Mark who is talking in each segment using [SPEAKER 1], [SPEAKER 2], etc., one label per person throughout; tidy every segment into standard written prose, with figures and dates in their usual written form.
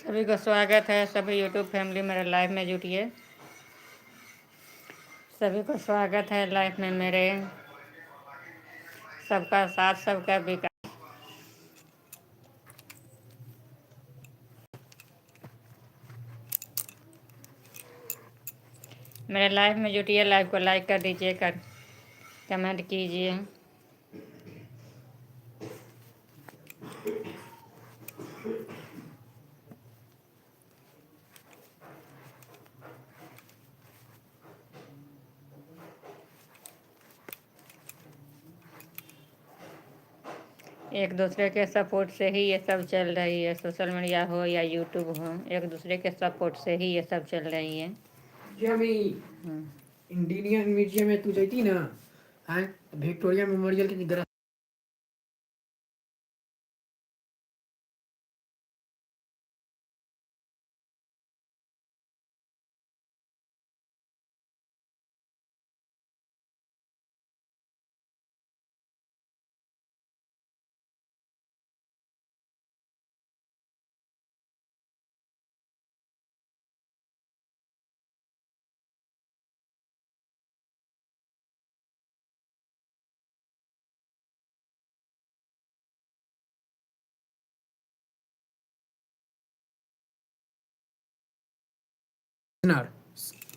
[SPEAKER 1] सभी को स्वागत है। सभी यूट्यूब फैमिली मेरे लाइव में जुटिए। सभी को स्वागत है लाइव में मेरे। सबका साथ सबका विकास। मेरे लाइव में जुटिए, लाइव को लाइक कर दीजिए, कमेंट कीजिए। एक दूसरे के सपोर्ट से ही ये सब चल रही है। सोशल मीडिया हो या यूट्यूब हो, एक दूसरे के सपोर्ट से ही ये सब चल रही है।
[SPEAKER 2] इंडियन म्यूजियम में तू जैती ना, हाँ, विक्टोरिया मेमोरियल के निगरा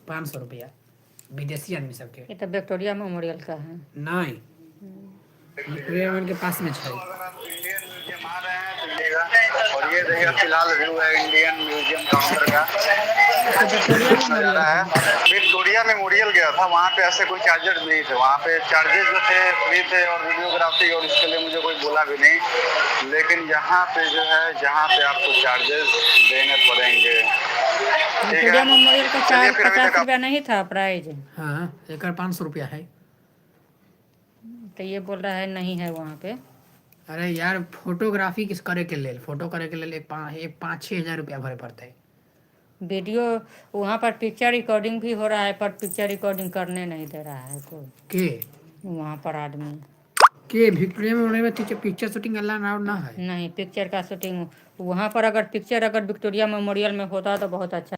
[SPEAKER 2] ₹500 विदेशी आदमी सबके।
[SPEAKER 1] ये तो विक्टोरिया मेमोरियल का है।
[SPEAKER 2] नहीं, विक्टोरिया मेमोरियल के पास में है।
[SPEAKER 3] इंडियन म्यूजियम आ रहे हैं तो और ये देखिए फिलहाल व्यू है इंडियन म्यूजियम काउंटर का। नजारा है। विक्टोरिया मेमोरियल गया था, वहाँ पे ऐसे कोई चार्जेस नहीं थे। वहाँ पे चार्जेस जो थे फ्री थे और वीडियोग्राफी और इसके लिए मुझे कोई बोला भी नहीं। लेकिन यहाँ पे जो है, जहाँ पे आपको चार्जेस देने पड़ेंगे।
[SPEAKER 1] विक्टोरिया मेमोरियल का 50 रुपया नहीं था प्राइज?
[SPEAKER 2] हाँ, एकड़ ₹500 है।
[SPEAKER 1] तो ये बोल रहा है नहीं है वहाँ पे।
[SPEAKER 2] अरे यार, फोटोग्राफी किस करे के लेल, फोटो करे के लेल एक 5-6 हजार रुपया भरे पड़ता है।
[SPEAKER 1] वीडियो वहाँ पर पिक्चर रिकॉर्डिंग भी हो रहा है, पर पिक्चर रिकॉर्डिंग करने नहीं दे रहा है कोई
[SPEAKER 2] के
[SPEAKER 1] वहाँ पर आदमी।
[SPEAKER 2] के विक्टोरिया मेमोरियल में पिक्चर शूटिंग अलाउड ना है?
[SPEAKER 1] नहीं, पिक्चर का शूटिंग वहाँ पर अगर विक्टोरिया मेमोरियल में होता तो बहुत अच्छा।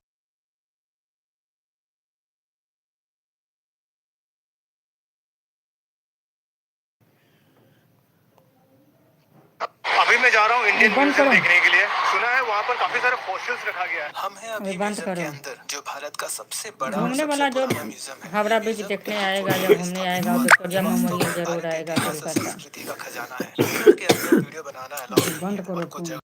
[SPEAKER 3] अभी मैं जा रहा हूँ इंडियन म्यूजियम देखने के लिए। सुना है वहाँ पर काफी सारे फॉसिल्स रखा गया है। हम हैं अभी म्यूजियम के अंदर, जो भारत का सबसे बड़ा
[SPEAKER 1] घूमने वाला जो हावड़ा ब्रिज देखने आएगा या घूमने आएगा, विक्टोरिया मेमोरियल जरूर आएगा कोलकाता।
[SPEAKER 3] संस्कृति का खजाना है के अंदर वीडियो बनाना अलाउड नहीं
[SPEAKER 1] बंद
[SPEAKER 3] है।
[SPEAKER 1] करो
[SPEAKER 3] और कुछ
[SPEAKER 1] तुम।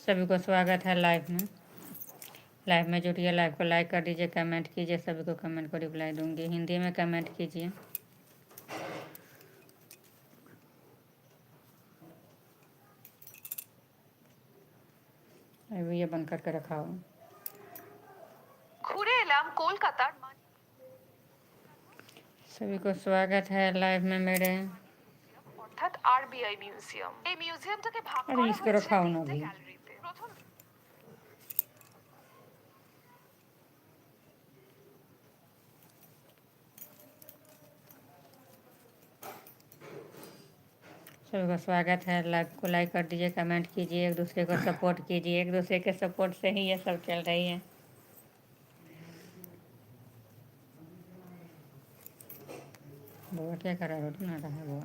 [SPEAKER 1] सभी को स्वागत है लाइव में जुटिए, लाइव को लाइक कर दीजिए, कमेंट कीजिए। सभी को कमेंट को रिप्लाई दूंगी। हिंदी में कमेंट कीजिए। अभी ये बंद करके रखा हो।
[SPEAKER 4] कोलकाता।
[SPEAKER 1] सभी को स्वागत है लाइव में मेरे।
[SPEAKER 4] অর্থাৎ আরবিআই মিউজিয়াম। এই মিউজিয়ামটাকে ভাগ
[SPEAKER 1] अरे
[SPEAKER 4] করা
[SPEAKER 1] इसको
[SPEAKER 4] হয়েছে
[SPEAKER 1] रखाओ ना
[SPEAKER 4] 3টে
[SPEAKER 1] भी।
[SPEAKER 4] গ্যালারিতে। প্রথম
[SPEAKER 1] सभी का स्वागत है। लाइव को लाइक कर दीजिए, कमेंट कीजिए, एक दूसरे को सपोर्ट कीजिए। एक दूसरे के सपोर्ट से ही ये सब चल रही है। बुआ क्या कर रहा है? रोटी बना रहा है बुआ।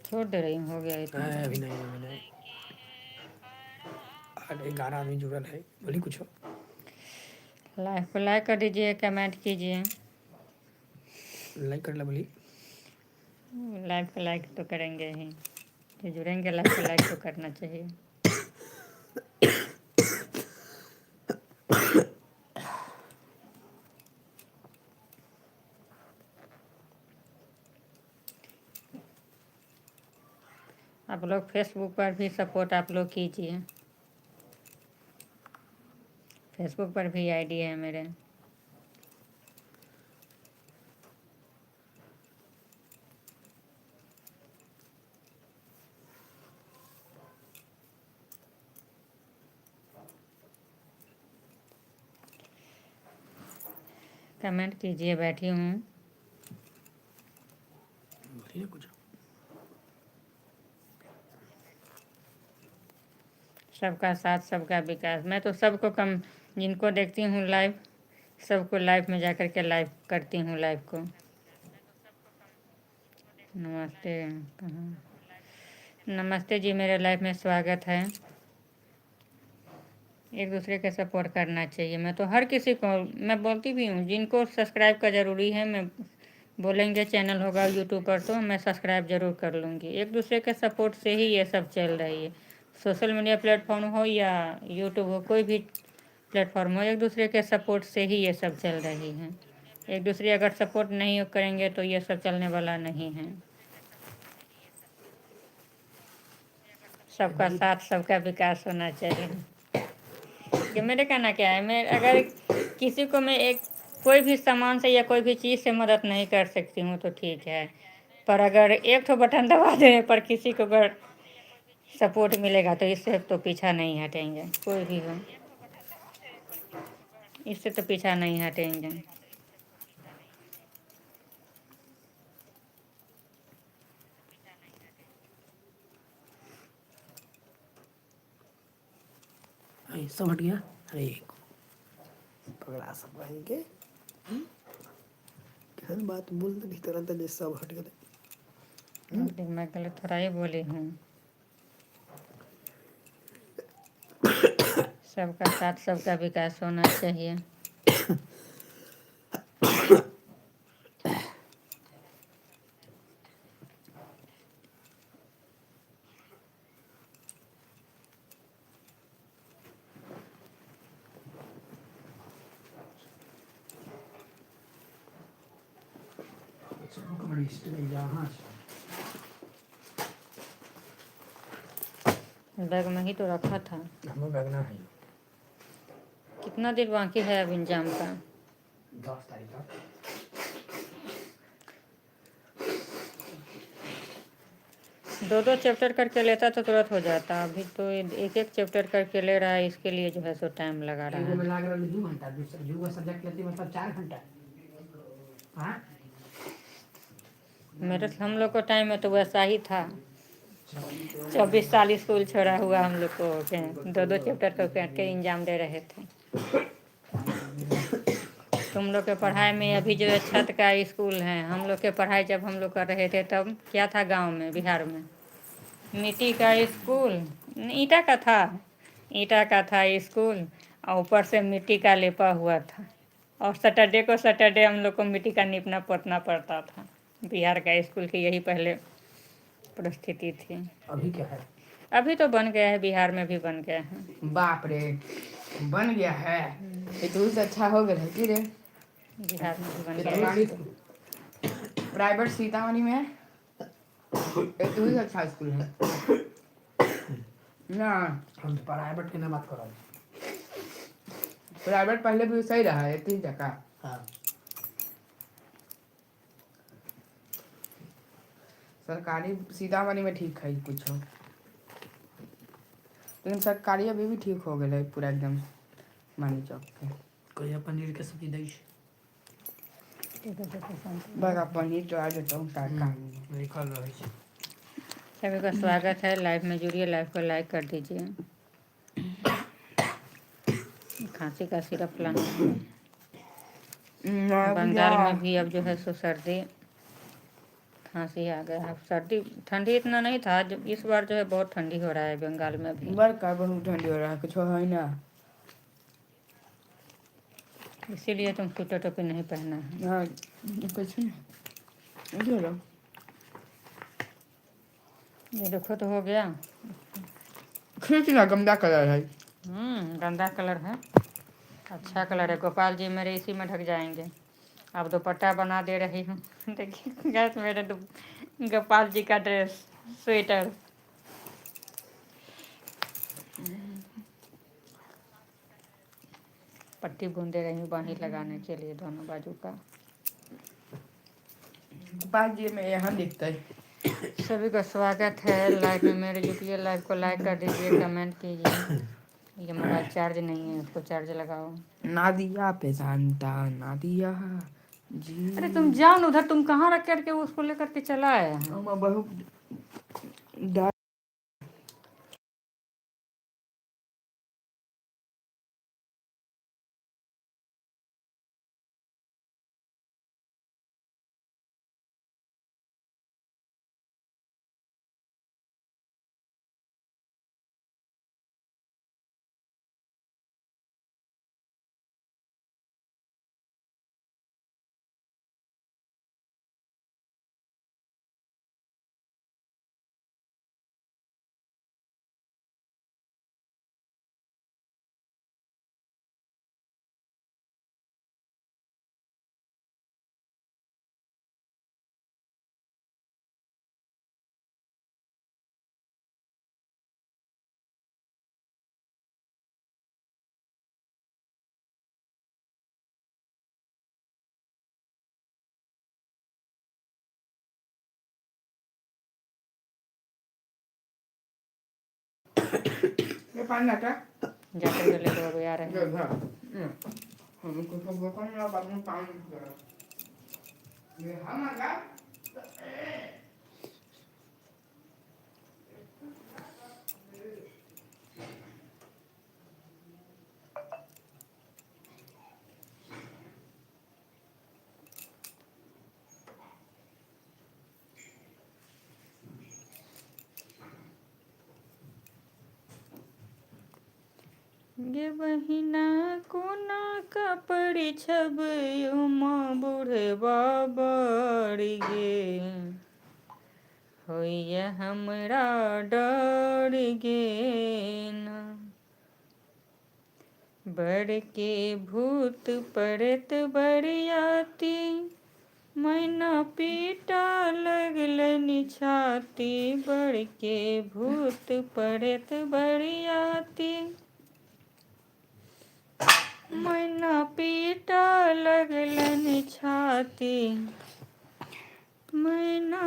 [SPEAKER 1] छोड़ दे रही हूँ, हो गया इतना।
[SPEAKER 2] अभी नहीं, 11 आदमी जुड़ल है। बोली कुछ हो?
[SPEAKER 1] लाइव को लाइक कर दीजिए, कमेंट कीजिए।
[SPEAKER 2] लाइक कर ला बोली।
[SPEAKER 1] लाइव को लाइक तो करेंगे ही, जो जुड़ेंगे लाइव को लाइक तो करना चाहिए। आप लोग फेसबुक पर भी सपोर्ट आप लोग कीजिए। फेसबुक पर भी आईडी है मेरे। कमेंट कीजिए, बैठी हूँ।
[SPEAKER 2] बोलिए कुछ।
[SPEAKER 1] सबका साथ सबका विकास। मैं तो सबको जिनको देखती हूँ लाइव, सबको लाइव में जा कर के लाइव करती हूँ लाइव को। नमस्ते। कहाँ? नमस्ते जी, मेरे लाइव में स्वागत है। एक दूसरे के सपोर्ट करना चाहिए। मैं तो हर किसी को मैं बोलती भी हूँ, जिनको सब्सक्राइब का ज़रूरी है, मैं बोलेंगे चैनल होगा यूट्यूब पर तो मैं सब्सक्राइब ज़रूर कर लूँगी। एक दूसरे के सपोर्ट से ही ये सब चल रही है। सोशल मीडिया प्लेटफॉर्म हो या यूट्यूब हो, कोई भी प्लेटफॉर्म हो, एक दूसरे के सपोर्ट से ही ये सब चल रही है। एक दूसरे अगर सपोर्ट नहीं करेंगे तो ये सब चलने वाला नहीं है। सबका साथ सबका विकास होना चाहिए। कि मेरे कहना क्या है, मैं अगर किसी को मैं एक कोई भी सामान से या कोई भी चीज़ से मदद नहीं कर सकती हूँ तो ठीक है, पर अगर एक तो बटन दबा देने पर किसी को अगर सपोर्ट मिलेगा तो इससे तो पीछा नहीं हटेंगे, कोई भी हो, इससे तो पीछा नहीं हटेंगे।
[SPEAKER 2] सब हट गया। अरे पगला सब भाई के हर बात बोल नहीं तरह तरह सब हट गए।
[SPEAKER 1] मैं गलत थोड़ा ही बोली हूँ। सबका साथ सबका विकास होना चाहिए। बैग में ही तो रखा था।
[SPEAKER 2] हमें बैग ना है।
[SPEAKER 1] कितना देर बाकी है अब एग्जाम का?
[SPEAKER 2] 10 तारीख का।
[SPEAKER 1] दो चैप्टर करके लेता तो तुरंत हो जाता। अभी तो एक एक चैप्टर करके ले रहा है, इसके लिए जो है सो टाइम लगा रहा
[SPEAKER 2] एगो में
[SPEAKER 1] है।
[SPEAKER 2] लाग रहा 2 घंटा, दूसरा जो सब्जेक्ट लेती मतलब 4 घंटा। हाँ
[SPEAKER 1] मेरे हम लोग को टाइम में तो वैसा ही था। 24 साल स्कूल छोड़ा हुआ हम लोग को दो चैप्टर करके एग्जाम दे रहे थे। तुम लोग के पढ़ाई में अभी जो है छत का स्कूल है, हम लोग के पढ़ाई जब हम लोग कर रहे थे तब क्या था गांव में, बिहार में मिट्टी का स्कूल, ईंटा का था, ईंटा का था स्कूल और ऊपर से मिट्टी का लेपा हुआ था। और सैटरडे को सैटरडे हम लोग को मिट्टी का नीपना पोतना पड़ता था। बिहार का स्कूल की यही पहले परिस्थिति थी।
[SPEAKER 2] अभी क्या है?
[SPEAKER 1] अभी तो बन गया है, बिहार में भी बन गया है।
[SPEAKER 2] बाप रे, बन गया है। ये तो से अच्छा हो गया है कि रे।
[SPEAKER 1] बिहार में भी बन गया है।
[SPEAKER 2] प्राइवेट सीतामढ़ी में है, ये तो ही अच्छा स्कूल है ना। हम तो प्राइवेट के ना बात कर रहे हैं। प्राइवेट पहले भी सही रहा है, 3 जगह। हाँ, सरकारी सीतामढ़ी में ठीक है कुछ हो, लेकिन सरकारी अभी भी ठीक हो गया है पूरा एकदम मानी चौक के। कोई पनीर के सब्जी दै बगा पनीर तो आ जाता हूँ लिखल रहे छै।
[SPEAKER 1] सभी का स्वागत है, लाइव में जुड़िए, लाइव को लाइक कर दीजिए। खांसी का सिरप लाना है। बंगाल में भी अब जो है सो सर्दी खांसी आ गया है। सर्दी ठंडी इतना नहीं था, जब इस बार जो है बहुत ठंडी हो रहा है बंगाल में भी।
[SPEAKER 2] बड़का बहुत ठंडी हो रहा है, कुछ है ना,
[SPEAKER 1] इसीलिए तुम स्वेटर टोपी नहीं पहना है।
[SPEAKER 2] हाँ कुछ नहीं।
[SPEAKER 1] ये देखो तो हो गया।
[SPEAKER 2] खींच ना, गंदा कलर है।
[SPEAKER 1] गंदा कलर है, अच्छा कलर है। गोपाल जी मेरे इसी में ढक जाएंगे। अब दुपट्टा बना दे रही हूँ। देखिए गैस मेरे गोपाल जी का ड्रेस, स्वेटर। पट्टी बूंद दे रही हूँ बाही लगाने के लिए दोनों बाजू का।
[SPEAKER 2] गोपाल जी में यहाँ दिखता है।
[SPEAKER 1] सभी का स्वागत है, लाइव में मेरे जुटिए, लाइव को लाइक कर दीजिए, कमेंट कीजिए। ये मोबाइल चार्ज नहीं है, उसको चार्ज लगाओ।
[SPEAKER 2] नादिया पे शांता नादिया जी।
[SPEAKER 1] अरे तुम जाओ ना उधर, तुम कहाँ रख करके उसको लेकर के चला आया है?
[SPEAKER 2] हम बहुत डर। ये पानी लाता
[SPEAKER 1] जाकर के ले लो, अभी आ रहे हैं।
[SPEAKER 2] हमको सब बोतल में बाद में पानी ये हम आगा
[SPEAKER 1] गे बहिना कोना कपड़ी छब उमा बूढ़े बाबर गे, होइया हमरा डर गे ना। बड़ के भूत पड़त बरियाती, मैना पीटा लगलन छाती। बड़ के भूत पड़त बरियाती, मैना पीटा लगलन छाती। मैना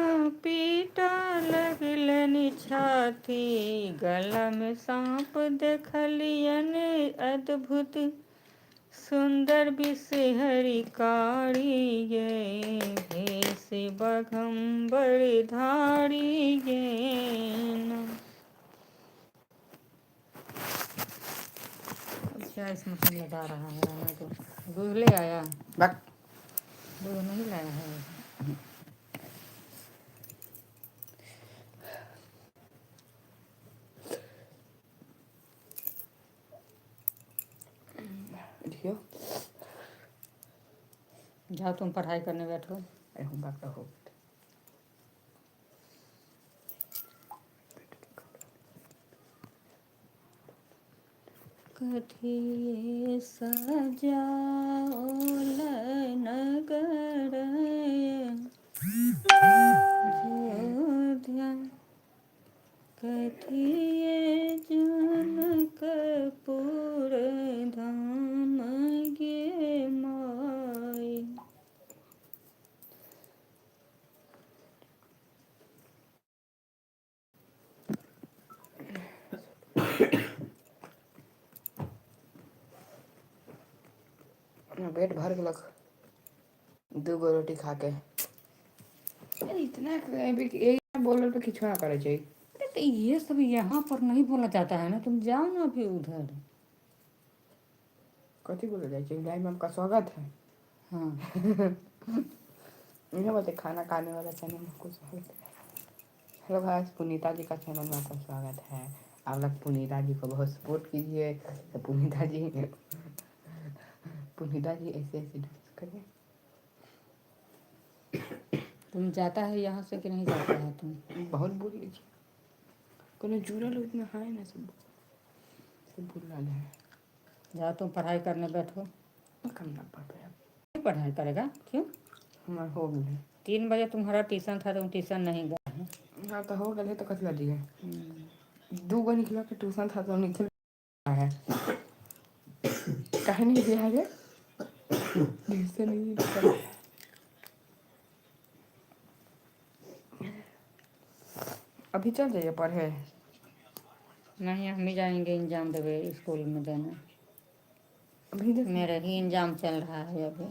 [SPEAKER 1] पीटा लगलन छाती, गला में सांप देखलियन अद्भुत सुंदर विषहरी कारी गे। भेष बघम्बर धारी गे ना। क्या इसमें से लगा रहा है? मैं तो दूध ले आया,
[SPEAKER 2] बक
[SPEAKER 1] दूध नहीं लाया है।
[SPEAKER 2] देखियो
[SPEAKER 1] जाओ तुम पढ़ाई करने बैठो।
[SPEAKER 2] अरे हम बात हो
[SPEAKER 1] कथिए सजाओल नगर अयोध्या, कथिए जनकपुर धाम गे माई।
[SPEAKER 2] पेट भर गेलक 2 गो रोटी खा के। अरे इतना बोलल पे किछु ना करे छै।
[SPEAKER 1] अरे तो ये सब यहाँ पर नहीं बोला जाता है ना, तुम जाओ ना अभी उधर।
[SPEAKER 2] कथी बोले जाए छै? लाइव में आपका स्वागत है।
[SPEAKER 1] हाँ
[SPEAKER 2] यह बोलते खाना खाने वाला चैनल में आपको स्वागत है। हेलो गाइस, पुनीता जी का चैनल में आपका स्वागत है। आप लोग पुनीता जी को बहुत सपोर्ट कीजिए। तो पुनीता जी ऐसे ऐसे डांस करें।
[SPEAKER 1] तुम जाता है यहाँ से कि नहीं जाता है तुम?
[SPEAKER 2] बहुत बोल लीजिए, कोनो जुड़ल उतना है ना, सब बोल रहा है।
[SPEAKER 1] जाओ तुम पढ़ाई करने बैठो।
[SPEAKER 2] कम ना पढ़ रहे
[SPEAKER 1] नहीं पढ़ाई करेगा क्यों?
[SPEAKER 2] हमारा हो गए
[SPEAKER 1] 3 बजे तुम्हारा ट्यूशन था, तुम ट्यूशन नहीं गए हैं।
[SPEAKER 2] हाँ तो हो गए तो कथी लगी है। 2 गो निकला के ट्यूशन था तो निकल है। कहीं नहीं गया है ट्यूशन नहीं निकला। अभी चल जाइए पढ़े।
[SPEAKER 1] नहीं, हम ही जाएंगे एग्जाम देवे स्कूल में देने।
[SPEAKER 2] अभी देख
[SPEAKER 1] मेरा ही एग्जाम चल रहा है अभी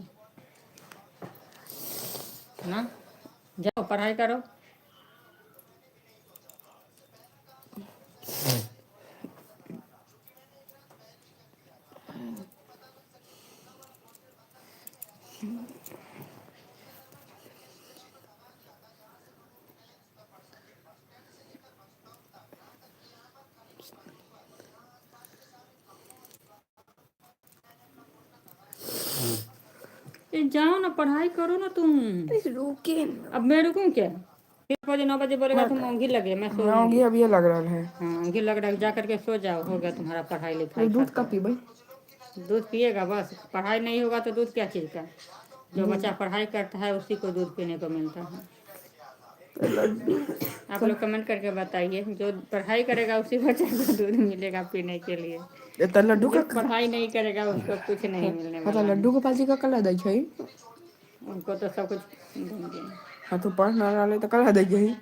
[SPEAKER 1] ना। जाओ पढ़ाई करो। ये जाओ ना, पढ़ाई करो ना तुम।
[SPEAKER 2] रुके
[SPEAKER 1] अब मैं रुकूं क्या? फिर 9 बजे बोलेगा तुम औंधी लगे, मैं सोऊंगी।
[SPEAKER 2] अब ये लग रहा है।
[SPEAKER 1] हाँ, औंधी लग रहा है, जा करके सो जाओ, हो गया तुम्हारा पढ़ाई लिखाई
[SPEAKER 2] दूध का
[SPEAKER 1] खत्म।
[SPEAKER 2] पीबे।
[SPEAKER 1] दूध पिएगा बस, पढ़ाई नहीं होगा तो दूध क्या चीज़ का? जो बच्चा पढ़ाई करता है उसी को दूध पीने को मिलता है। आप लोग कमेंट करके बताइए, जो पढ़ाई करेगा उसी बच्चे को दूध मिलेगा पीने के लिए।
[SPEAKER 2] तो लड्डू
[SPEAKER 1] जो
[SPEAKER 2] का
[SPEAKER 1] पढ़ाई नहीं करेगा उसको कुछ नहीं मिलने
[SPEAKER 2] हाँ तो
[SPEAKER 1] वाला है।
[SPEAKER 2] लड्डू गोपाल जी का कला दै छै।
[SPEAKER 1] उनको तो सब कुछ देंगे।
[SPEAKER 2] हाँ तो पढ़ ना रहा तो कला दै छै।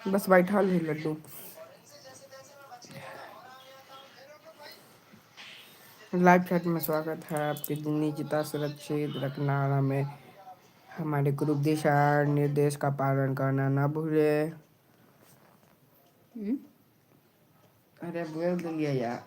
[SPEAKER 2] बस बैठल है लड्डू। लाइव चैट में स्वागत है आपकी। निजता सुरक्षित रखना और हमें हमारे ग्रुप दिशा निर्देश का पालन करना ना भूले। अरे बोल दिया यार।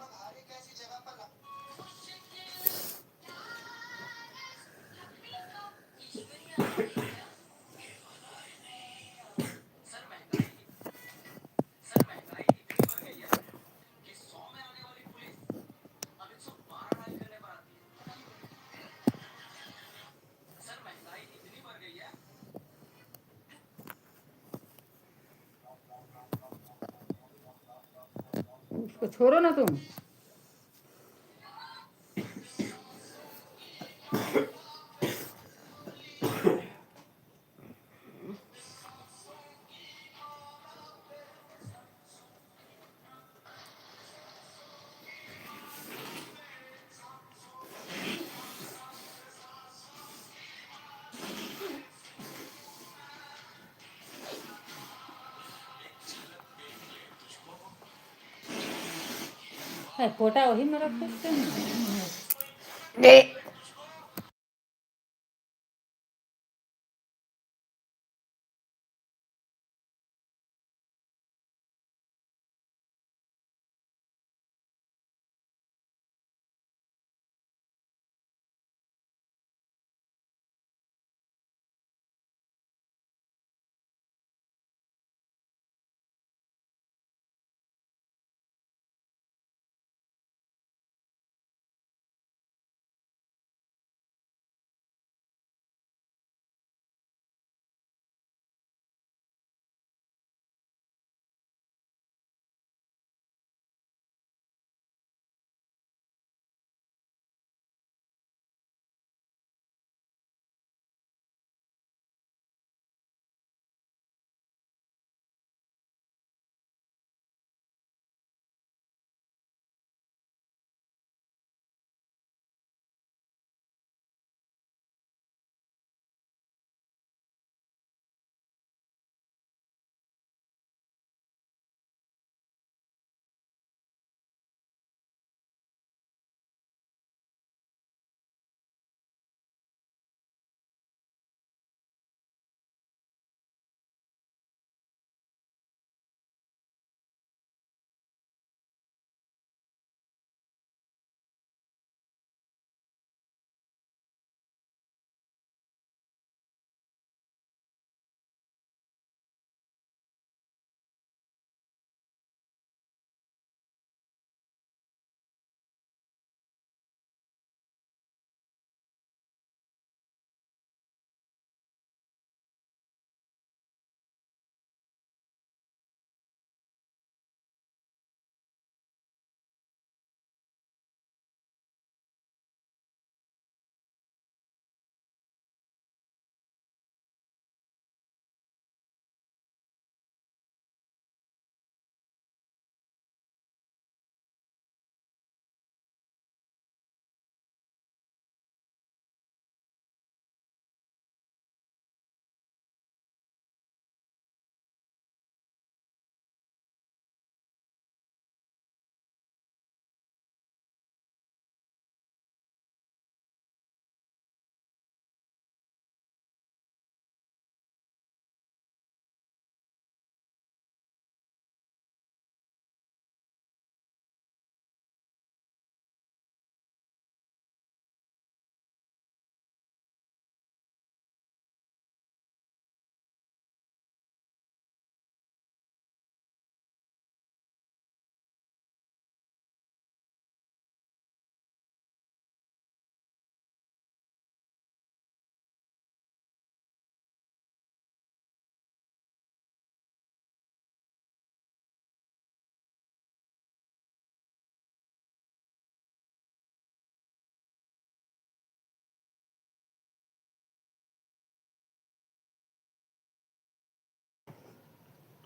[SPEAKER 1] उसको छोड़ो ना तुम। है पोटा वही में रख सकते हैं।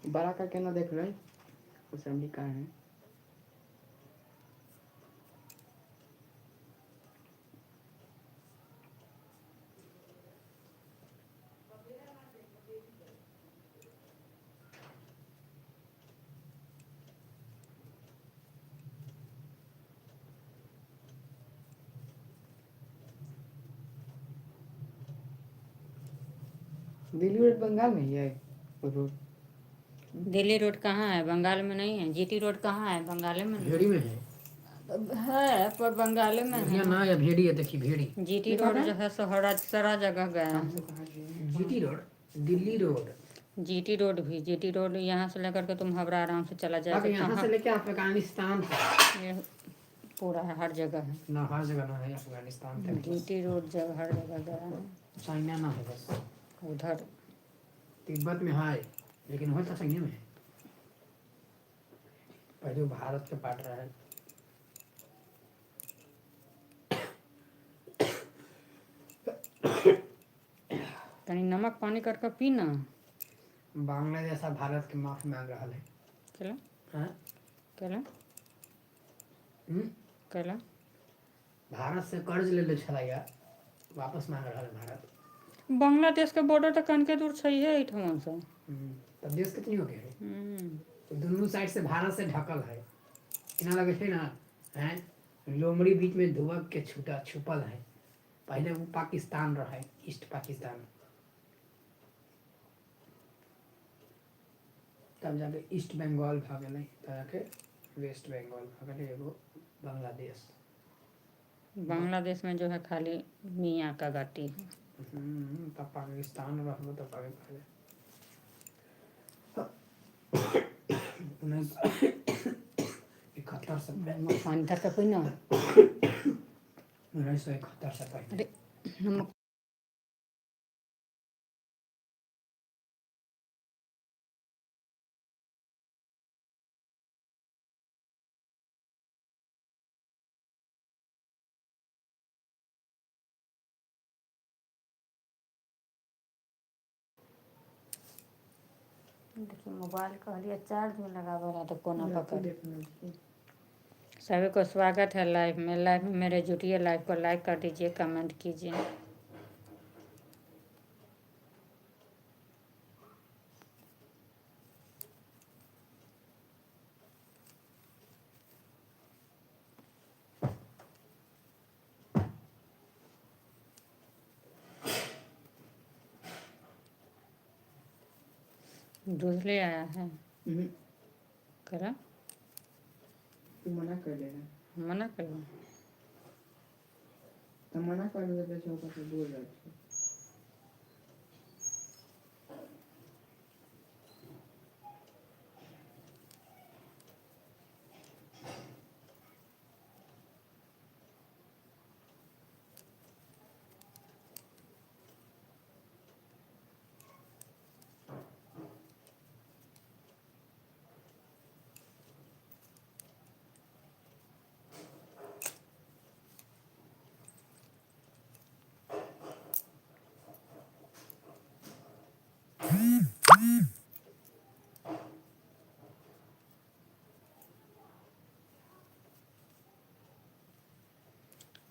[SPEAKER 2] बड़ा करके ना देख रहे उसे हम लिखा है। दिल्ली रोड बंगाल में ही है वो रोड।
[SPEAKER 1] दिल्ली रोड कहाँ है, बंगाल में नहीं है। जीटी रोड कहाँ है, बंगाल में नहीं
[SPEAKER 5] भेड़ी में है।
[SPEAKER 1] है, पर बंगाल में
[SPEAKER 5] बढ़िया
[SPEAKER 1] है।
[SPEAKER 5] ना या भेड़ी है, देखिए भेड़ी।
[SPEAKER 1] जीटी
[SPEAKER 2] ये
[SPEAKER 1] रोड
[SPEAKER 2] कहाँ
[SPEAKER 1] जो है सो सारा जगह गया
[SPEAKER 2] कहाँ से
[SPEAKER 1] है।
[SPEAKER 2] कहाँ गए?
[SPEAKER 5] GT road, Delhi road.
[SPEAKER 1] GT road भी, जीटी रोड यहाँ से लेकर के तुम हावड़ा आराम से चला
[SPEAKER 5] अब
[SPEAKER 1] जाएगा।
[SPEAKER 5] यहाँ
[SPEAKER 1] कहाँ
[SPEAKER 5] से लेके अफगानिस्तान तक।
[SPEAKER 1] ये पूरा है, हर जगह है।
[SPEAKER 5] ना हर जगह ना है, अफगानिस्तान तक बस।
[SPEAKER 1] जीटी रोड जब हर जगह गया है।
[SPEAKER 5] चाइना ना है बस।
[SPEAKER 1] उधर
[SPEAKER 5] तिब्बत में है, लेकिन वही तो चाइना में है। पहले वो भारत के पार्ट रहा है।
[SPEAKER 1] तनी नमक पानी करके पीना।
[SPEAKER 5] बांग्लादेश अब भारत के माफी मांग रहा है।
[SPEAKER 1] चला
[SPEAKER 5] हाँ?
[SPEAKER 1] चला
[SPEAKER 5] हम्म?
[SPEAKER 1] चला
[SPEAKER 5] भारत से कर्ज ले ले छला यार, वापस मांग रहा है भारत।
[SPEAKER 1] बांग्लादेश के बॉर्डर तक कनके दूर छै है ठमन से।
[SPEAKER 5] तब देश कितनी हो गए है?
[SPEAKER 1] हम्म,
[SPEAKER 5] तो दोनों साइड से भारत से ढकल है। इना लगे थे ना, हैं लोमड़ी बीच में धुवक के छूटा छुपल है। पहले वो पाकिस्तान रहा है, ईस्ट पाकिस्तान, तब जाके ईस्ट बंगाल भाग गए, तब जाके वेस्ट बंगाल भाग गए, एगो बांग्लादेश।
[SPEAKER 1] बांग्लादेश में जो है खाली मियाँ का घाटी है।
[SPEAKER 5] तब पाकिस्तान रहो तब पहले 1971 से
[SPEAKER 1] पानी धर के पीना।
[SPEAKER 5] 1971 से पहले।
[SPEAKER 1] अरे नमक देखिए, मोबाइल कहलिए चार्ज में लगावा तो कोना पकड़। सभी को स्वागत है लाइव में। लाइव में मेरे जुटिए, लाइव को लाइक कर दीजिए, कमेंट कीजिए। दूध ले आया है करा,
[SPEAKER 2] तू मना कर देना।
[SPEAKER 1] मना कर दो।
[SPEAKER 2] तो मना कर दे तो ऊपर से बोल रहे थे।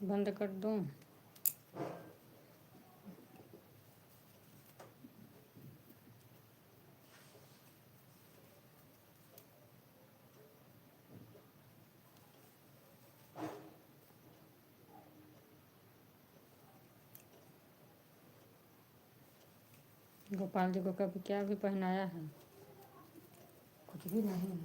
[SPEAKER 1] बंद कर दूँ। गोपाल जी को कभी क्या भी पहनाया है? कुछ भी नहीं,